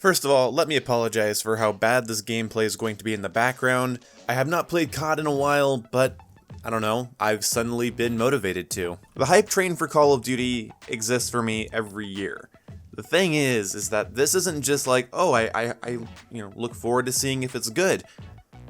First of all, let me apologize for how bad this gameplay is going to be in the background. I have not played COD in a while, but I don't know, I've suddenly been motivated to. The hype train for Call of Duty exists for me every year. The thing is that this isn't just like, oh, I look forward to seeing if it's good.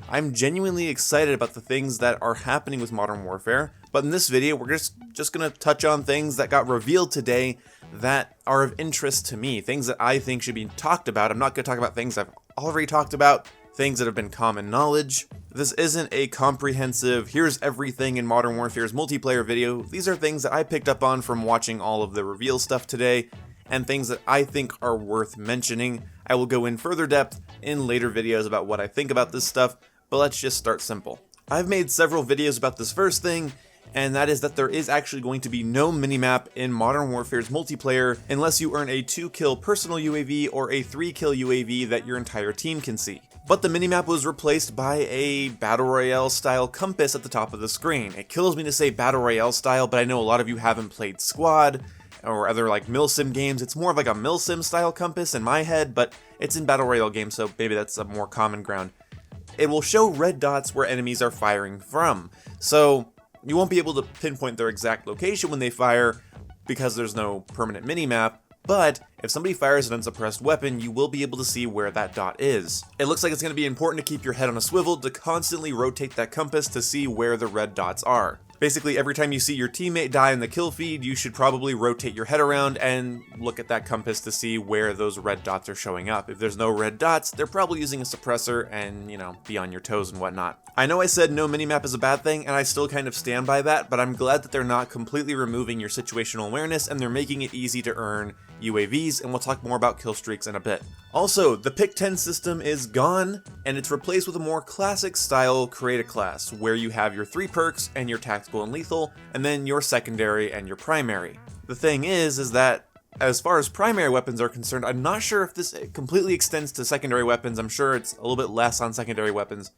I'm genuinely excited about the things that are happening with Modern Warfare, but in this video we're just gonna touch on things that got revealed today that are of interest to me, things that I think should be talked about. I'm not gonna talk about things I've already talked about, things that have been common knowledge. This isn't a comprehensive, here's everything in Modern Warfare's multiplayer video. These are things that I picked up on from watching all of the reveal stuff today, and things that I think are worth mentioning. I will go in further depth in later videos about what I think about this stuff, but let's just start simple. I've made several videos about this first thing, and that is that there is actually going to be no minimap in Modern Warfare's multiplayer unless you earn a 2-kill personal UAV or a 3-kill UAV that your entire team can see. But the minimap was replaced by a Battle Royale style compass at the top of the screen. It kills me to say Battle Royale style, but I know a lot of you haven't played Squad or other like milsim games. It's more of like a milsim style compass in my head, but it's in Battle Royale games, so maybe that's a more common ground. It will show red dots where enemies are firing from. So you won't be able to pinpoint their exact location when they fire because there's no permanent minimap, but if somebody fires an unsuppressed weapon, you will be able to see where that dot is. It looks like it's going to be important to keep your head on a swivel to constantly rotate that compass to see where the red dots are. Basically, every time you see your teammate die in the kill feed, you should probably rotate your head around and look at that compass to see where those red dots are showing up. If there's no red dots, they're probably using a suppressor and, be on your toes and whatnot. I know I said no minimap is a bad thing, and I still kind of stand by that, but I'm glad that they're not completely removing your situational awareness and they're making it easy to earn UAVs, and we'll talk more about kill streaks in a bit. Also, the Pick 10 system is gone, and it's replaced with a more classic style create a class, where you have your 3 perks and your tactical and lethal, and then your secondary and your primary. The thing is that as far as primary weapons are concerned, I'm not sure if this completely extends to secondary weapons. I'm sure it's a little bit less on secondary weapons,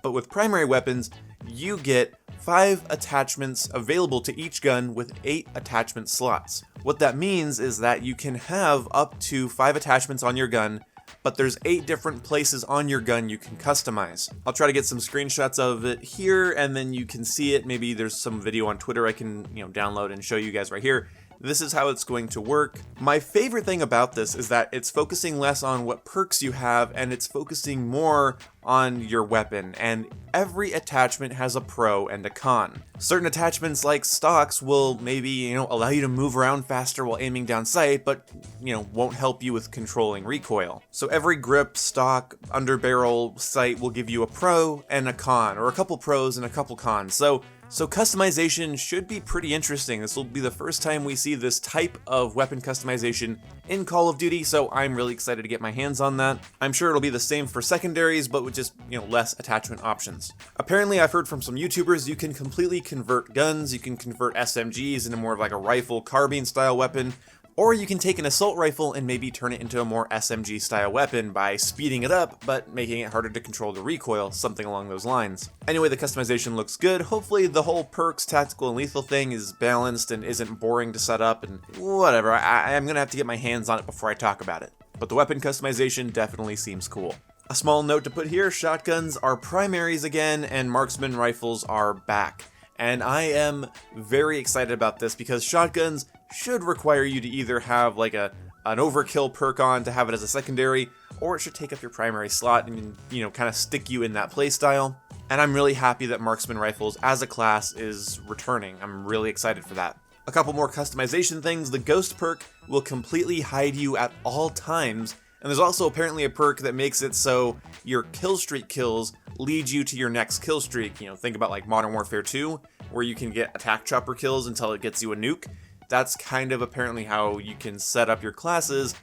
but with primary weapons, you get 5 attachments available to each gun with 8 attachment slots. What that means is that you can have up to 5 attachments on your gun, but there's 8 different places on your gun you can customize. I'll try to get some screenshots of it here, and then you can see it. Maybe there's some video on Twitter I can, download and show you guys right here. This is how it's going to work. My favorite thing about this is that it's focusing less on what perks you have, and it's focusing more on your weapon, and every attachment has a pro and a con. Certain attachments like stocks will maybe, allow you to move around faster while aiming down sight, but, won't help you with controlling recoil. So every grip, stock, underbarrel sight will give you a pro and a con, or a couple pros and a couple cons. So customization should be pretty interesting. This will be the first time we see this type of weapon customization in Call of Duty, so I'm really excited to get my hands on that. I'm sure it'll be the same for secondaries, but with just, less attachment options. Apparently, I've heard from some YouTubers you can completely convert guns, you can convert SMGs into more of like a rifle, carbine style weapon, or you can take an assault rifle and maybe turn it into a more SMG style weapon by speeding it up, but making it harder to control the recoil, something along those lines. Anyway, the customization looks good. Hopefully the whole perks, tactical, and lethal thing is balanced and isn't boring to set up, and whatever, I'm gonna have to get my hands on it before I talk about it. But the weapon customization definitely seems cool. A small note to put here, shotguns are primaries again, and marksman rifles are back. And I am very excited about this because shotguns should require you to either have like an overkill perk on to have it as a secondary, or it should take up your primary slot and, kind of stick you in that playstyle. And I'm really happy that marksman rifles as a class is returning. I'm really excited for that. A couple more customization things. The ghost perk will completely hide you at all times, and there's also apparently a perk that makes it so your kill streak kills lead you to your next kill streak. Think about like Modern Warfare 2, where you can get attack chopper kills until it gets you a nuke. That's kind of apparently how you can set up your classes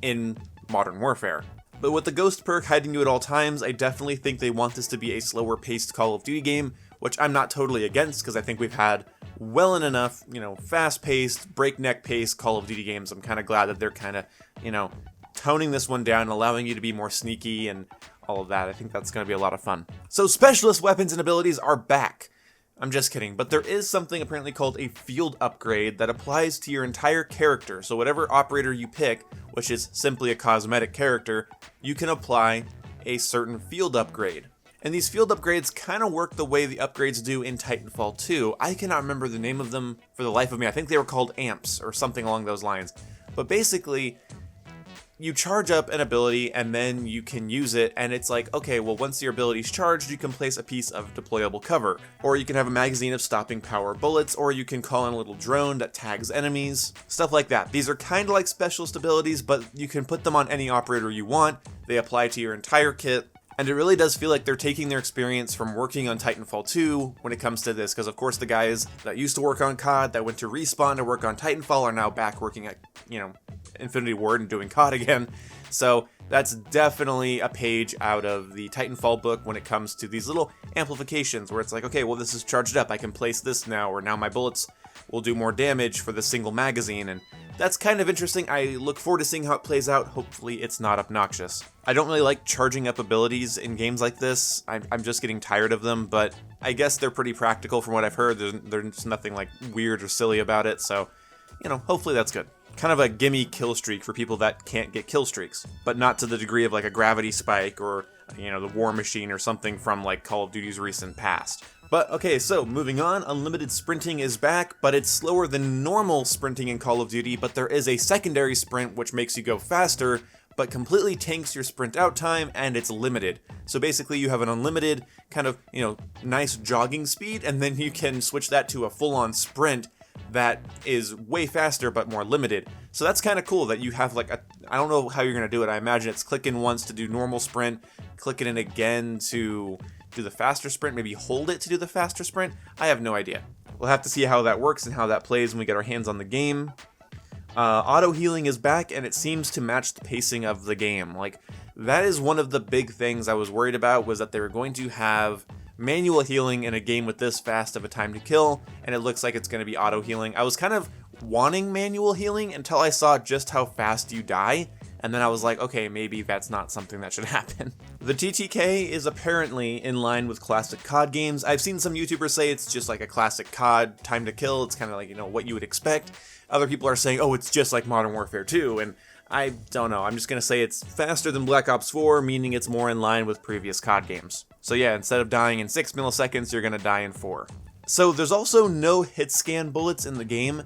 in Modern Warfare. But with the ghost perk hiding you at all times, I definitely think they want this to be a slower paced Call of Duty game, which I'm not totally against because I think we've had well enough, fast paced, breakneck paced Call of Duty games. I'm kind of glad that they're kind of, toning this one down, allowing you to be more sneaky and all of that. I think that's going to be a lot of fun. So specialist weapons and abilities are back. I'm just kidding, but there is something apparently called a field upgrade that applies to your entire character. So whatever operator you pick, which is simply a cosmetic character, you can apply a certain field upgrade. And these field upgrades kind of work the way the upgrades do in Titanfall 2. I cannot remember the name of them for the life of me. I think they were called amps or something along those lines. But basically, you charge up an ability and then you can use it, and it's like, okay, well, once your ability's charged, you can place a piece of deployable cover. Or you can have a magazine of stopping power bullets, or you can call in a little drone that tags enemies, stuff like that. These are kind of like specialist abilities, but you can put them on any operator you want. They apply to your entire kit. And it really does feel like they're taking their experience from working on Titanfall 2 when it comes to this, because of course the guys that used to work on COD, that went to Respawn to work on Titanfall, are now back working at, Infinity Ward and doing COD again. So that's definitely a page out of the Titanfall book when it comes to these little amplifications where it's like, okay, well, this is charged up, I can place this now, or now my bullets will do more damage for the single magazine, and that's kind of interesting. I look forward to seeing how it plays out. Hopefully it's not obnoxious. I don't really like charging up abilities in games like this. I'm just getting tired of them, but I guess they're pretty practical from what I've heard. There's nothing like weird or silly about it, so, hopefully that's good. Kind of a gimme kill streak for people that can't get kill streaks, but not to the degree of like a gravity spike or, the War Machine or something from like Call of Duty's recent past. But okay, so moving on, unlimited sprinting is back, but it's slower than normal sprinting in Call of Duty, but there is a secondary sprint which makes you go faster, but completely tanks your sprint out time, and it's limited. So basically you have an unlimited kind of, nice jogging speed, and then you can switch that to a full-on sprint that is way faster but more limited. So that's kind of cool that you have like I don't know how you're going to do it. I imagine it's click in once to do normal sprint, click it in again to do the faster sprint, maybe hold it to do the faster sprint. I have no idea. We'll have to see how that works and how that plays when we get our hands on the game. Auto healing is back, and it seems to match the pacing of the game. Like, that is one of the big things I was worried about, was that they were going to have manual healing in a game with this fast of a time to kill, and it looks like it's going to be auto healing. I was kind of wanting manual healing until I saw just how fast you die, and then I was like, okay, maybe that's not something that should happen. The TTK is apparently in line with classic COD games. I've seen some YouTubers say it's just like a classic COD time to kill. It's kind of like, what you would expect. Other people are saying, oh, it's just like Modern Warfare 2, and I don't know. I'm just going to say it's faster than Black Ops 4, meaning it's more in line with previous COD games. So yeah, instead of dying in 6 milliseconds, you're going to die in 4. So there's also no hit scan bullets in the game.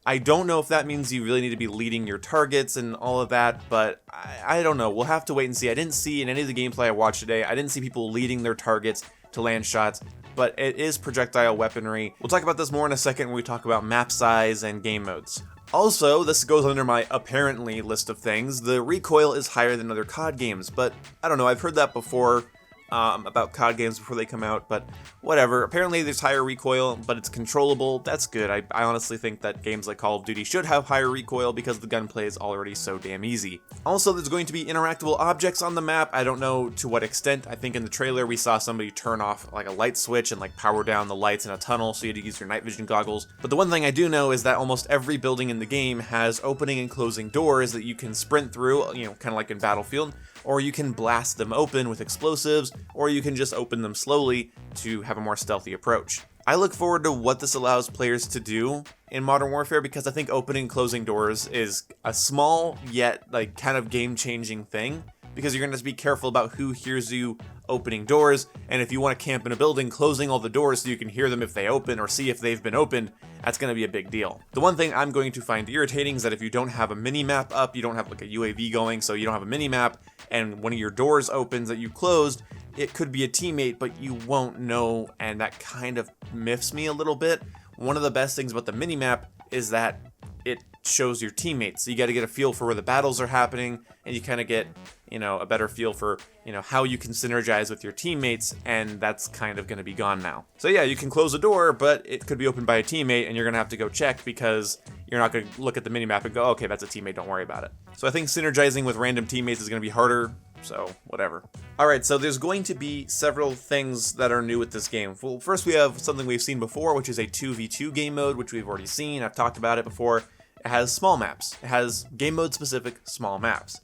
I don't know if that means you really need to be leading your targets and all of that, but I don't know. We'll have to wait and see. I didn't see in any of the gameplay I watched today, I didn't see people leading their targets to land shots, but it is projectile weaponry. We'll talk about this more in a second when we talk about map size and game modes. Also, this goes under my apparently list of things. The recoil is higher than other COD games, but I don't know. I've heard that before. About COD games before they come out, but whatever. Apparently there's higher recoil, but it's controllable. That's good. I honestly think that games like Call of Duty should have higher recoil because the gunplay is already so damn easy. Also, there's going to be interactable objects on the map. I don't know to what extent. I think in the trailer we saw somebody turn off like a light switch and like power down the lights in a tunnel, so you had to use your night vision goggles. But the one thing I do know is that almost every building in the game has opening and closing doors that you can sprint through, kind of like in Battlefield, or you can blast them open with explosives, or you can just open them slowly to have a more stealthy approach. I look forward to what this allows players to do in Modern Warfare, because I think opening and closing doors is a small yet like kind of game-changing thing, because you're going to have to be careful about who hears you opening doors, and if you want to camp in a building, closing all the doors so you can hear them if they open or see if they've been opened, that's going to be a big deal. The one thing I'm going to find irritating is that if you don't have a mini-map up, you don't have like a UAV going, so you don't have a mini-map, and one of your doors opens that you closed, it could be a teammate, but you won't know, and that kind of miffs me a little bit. One of the best things about the mini-map is that it shows your teammates, so you got to get a feel for where the battles are happening, and you kind of get, a better feel for, how you can synergize with your teammates, and that's kind of going to be gone now. So yeah, you can close a door, but it could be opened by a teammate, and you're going to have to go check because you're not going to look at the minimap and go, okay, that's a teammate, don't worry about it. So I think synergizing with random teammates is going to be harder, so whatever. Alright, so there's going to be several things that are new with this game. Well, first we have something we've seen before, which is a 2v2 game mode, which we've already seen. I've talked about it before. It has small maps. It has game mode specific small maps.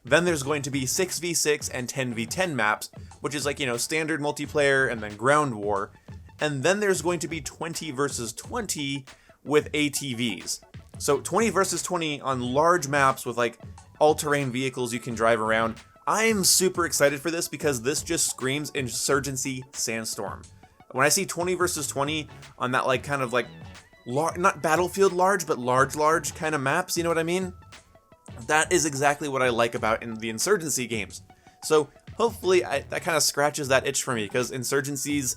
Then there's going to be 6v6 and 10v10 maps, which is like, standard multiplayer and then ground war. and then there's going to be 20 versus 20 with ATVs. So 20 versus 20 on large maps with like all-terrain vehicles you can drive around. I'm super excited for this because this just screams Insurgency Sandstorm. When I see 20 versus 20 on that like kind of like, not Battlefield large, but large kind of maps, you know what I mean? That is exactly what I like about in the Insurgency games. So hopefully that kind of scratches that itch for me, because Insurgency's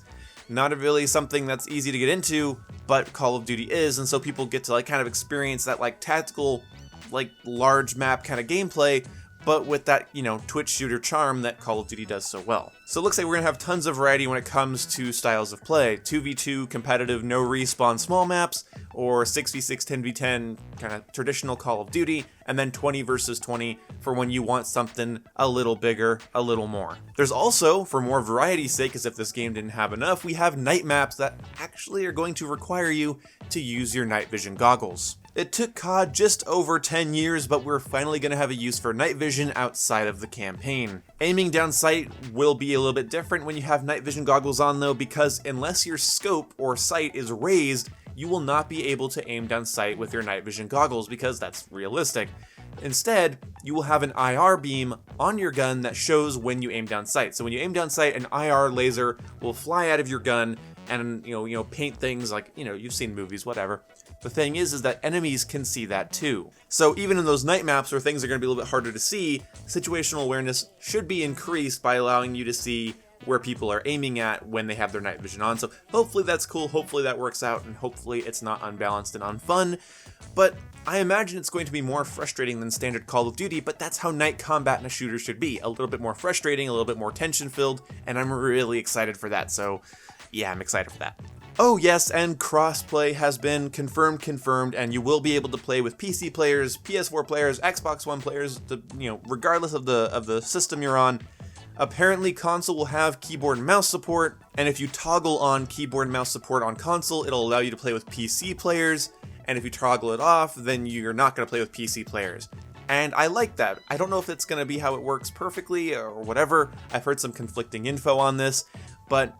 not really something that's easy to get into, but Call of Duty is, and so people get to like kind of experience that like tactical, like large map kind of gameplay, but with that, you know, Twitch shooter charm that Call of Duty does so well. So it looks like we're gonna have tons of variety when it comes to styles of play. 2v2 competitive no respawn small maps, or 6v6 10v10 kind of traditional Call of Duty, and then 20 versus 20 for when you want something a little bigger, a little more. There's also, for more variety's sake, as if this game didn't have enough, we have night maps that actually are going to require you to use your night vision goggles. It took COD just over 10 years, but we're finally going to have a use for night vision outside of the campaign. Aiming down sight will be a little bit different when you have night vision goggles on though, because unless your scope or sight is raised, you will not be able to aim down sight with your night vision goggles, because that's realistic. Instead, you will have an IR beam on your gun that shows when you aim down sight. So when you aim down sight, an IR laser will fly out of your gun and you know paint things like, you know, you've seen movies, whatever. The thing is that enemies can see that too. So even in those night maps where things are going to be a little bit harder to see, situational awareness should be increased by allowing you to see where people are aiming at when they have their night vision on. So hopefully that's cool, hopefully that works out, and hopefully it's not unbalanced and unfun. But I imagine it's going to be more frustrating than standard Call of Duty, but that's how night combat in a shooter should be. A little bit more frustrating, a little bit more tension-filled, and I'm really excited for that. So yeah, I'm excited for that. Oh yes, and crossplay has been confirmed, and you will be able to play with PC players, PS4 players, Xbox One players, regardless of the system you're on. Apparently console will have keyboard and mouse support, and if you toggle on keyboard and mouse support on console, it'll allow you to play with PC players, and if you toggle it off, then you're not going to play with PC players. And I like that. I don't know if it's going to be how it works perfectly or whatever. I've heard some conflicting info on this, but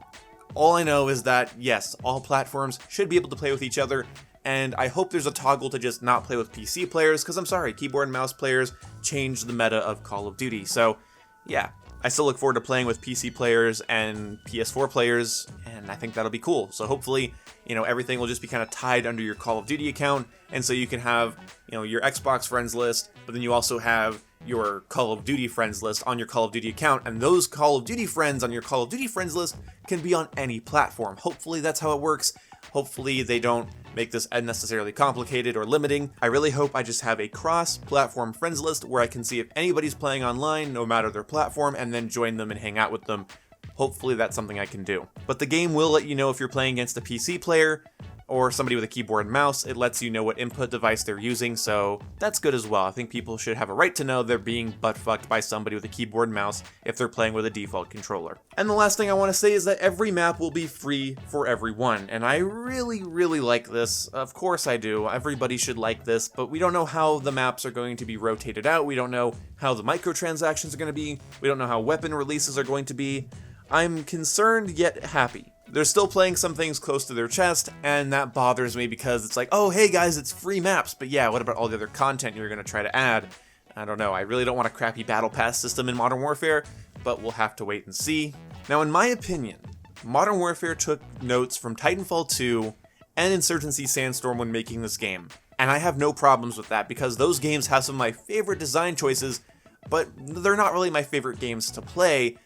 all I know is that, yes, all platforms should be able to play with each other, and I hope there's a toggle to just not play with PC players, because I'm sorry, keyboard and mouse players changed the meta of Call of Duty. So yeah, I still look forward to playing with PC players and PS4 players, and I think that'll be cool. So hopefully, you know, everything will just be kind of tied under your Call of Duty account, and so you can have, you know, your Xbox friends list, but then you also have your Call of Duty friends list on your Call of Duty account, and those Call of Duty friends on your Call of Duty friends list can be on any platform. Hopefully that's how it works. Hopefully they don't make this unnecessarily complicated or limiting. I really hope I just have a cross-platform friends list where I can see if anybody's playing online, no matter their platform, and then join them and hang out with them. Hopefully that's something I can do. But the game will let you know if you're playing against a PC player or somebody with a keyboard and mouse. It lets you know what input device they're using, so that's good as well. I think people should have a right to know they're being butt-fucked by somebody with a keyboard and mouse if they're playing with a default controller. And the last thing I want to say is that every map will be free for everyone, and I really like this. Of course I do. Everybody should like this, but we don't know how the maps are going to be rotated out. We don't know how the microtransactions are going to be. We don't know how weapon releases are going to be. I'm concerned yet happy. They're still playing some things close to their chest, and that bothers me because it's like, oh, hey guys, it's free maps, but yeah, what about all the other content you're going to try to add? I don't know, I really don't want a crappy battle pass system in Modern Warfare, but we'll have to wait and see. Now, in my opinion, Modern Warfare took notes from Titanfall 2 and Insurgency Sandstorm when making this game, and I have no problems with that because those games have some of my favorite design choices, but they're not really my favorite games to play,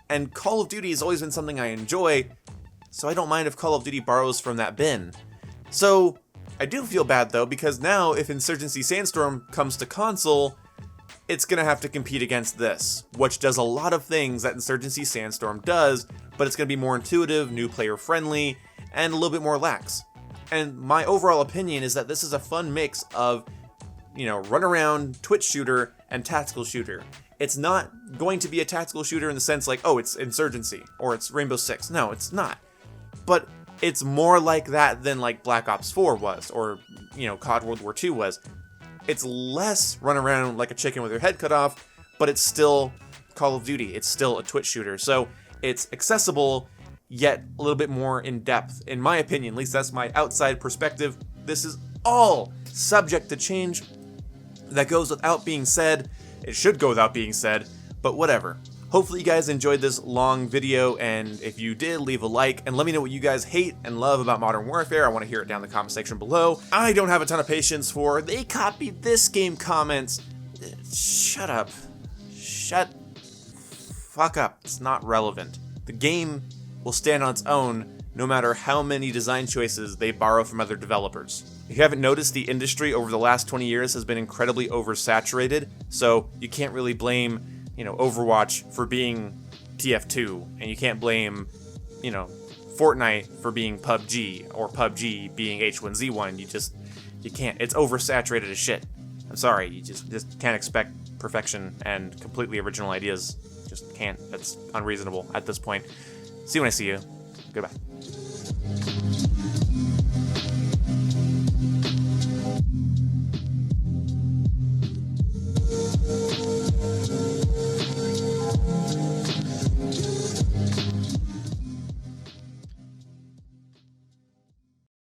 and Call of Duty has always been something I enjoy, so I don't mind if Call of Duty borrows from that bin. So, I do feel bad though, because now if Insurgency Sandstorm comes to console, it's gonna have to compete against this, which does a lot of things that Insurgency Sandstorm does, but it's gonna be more intuitive, new player friendly, and a little bit more lax. And my overall opinion is that this is a fun mix of, you know, run around, Twitch shooter, and tactical shooter. It's not going to be a tactical shooter in the sense like, oh, it's Insurgency, or it's Rainbow Six. No, it's not. But it's more like that than like Black Ops 4 was, or, you know, COD World War II was. It's less run around like a chicken with your head cut off, but it's still Call of Duty. It's still a Twitch shooter. So it's accessible, yet a little bit more in depth. In my opinion, at least that's my outside perspective. This is all subject to change. That goes without being said. It should go without being said, but whatever. Hopefully you guys enjoyed this long video, and if you did, leave a like, and let me know what you guys hate and love about Modern Warfare. I want to hear it down in the comment section below. I don't have a ton of patience for, they copied this game comments. Shut up. Shut fuck up. It's not relevant. The game will stand on its own no matter how many design choices they borrow from other developers. If you haven't noticed, the industry over the last 20 years has been incredibly oversaturated, so you can't really blame, Overwatch for being TF2, and you can't blame, Fortnite for being PUBG, or PUBG being H1Z1. You can't. It's oversaturated as shit. I'm sorry, you just can't expect perfection and completely original ideas. Just can't. That's unreasonable at this point. See you when I see you. Goodbye.